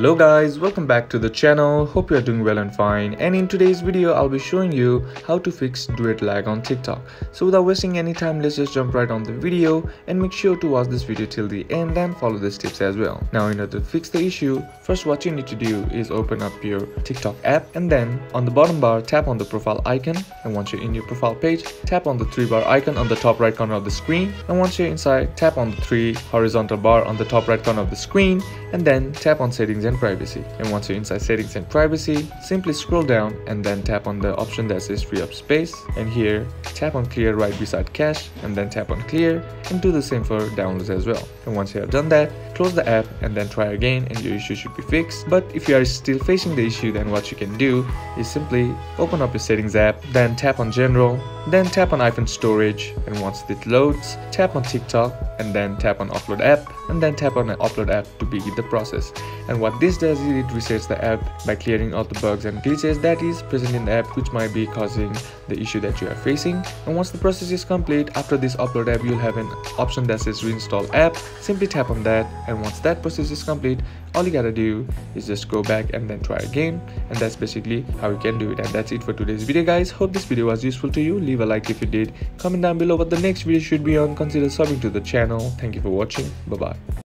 Hello guys, welcome back to the channel. Hope you are doing well and fine, and in today's video I'll be showing you how to fix duet lag on TikTok. So without wasting any time, let's just jump right on the video and make sure to watch this video till the end and follow the steps as well. Now in order to fix the issue, first what you need to do is open up your TikTok app, and then on the bottom bar tap on the profile icon, and once you're in your profile page, tap on the 3-bar icon on the top right corner of the screen, and once you're inside, tap on the 3 horizontal bar on the top right corner of the screen, and then tap on settings and privacy. And once you're inside settings and privacy, simply scroll down and then tap on the option that says free up space, and here tap on clear right beside cache, and then tap on clear, and do the same for downloads as well. And once you have done that, close the app and then try again, and your issue should be fixed. But if you are still facing the issue, then what you can do is simply open up your settings app, then tap on general, then tap on iPhone storage, and once it loads, tap on TikTok, and then tap on upload app, and then tap on upload app to begin the process. And what this does is it resets the app by clearing all the bugs and glitches that is present in the app, which might be causing the issue that you are facing. And once the process is complete, after this upload app, you'll have an option that says reinstall app. Simply tap on that, and once that process is complete, all you gotta do is just go back and then try again, and that's basically how you can do it. And that's it for today's video guys. Hope this video was useful to you. Leave a like if you did, comment down below what the next video should be on, consider subbing to the channel. Thank you for watching. Bye bye.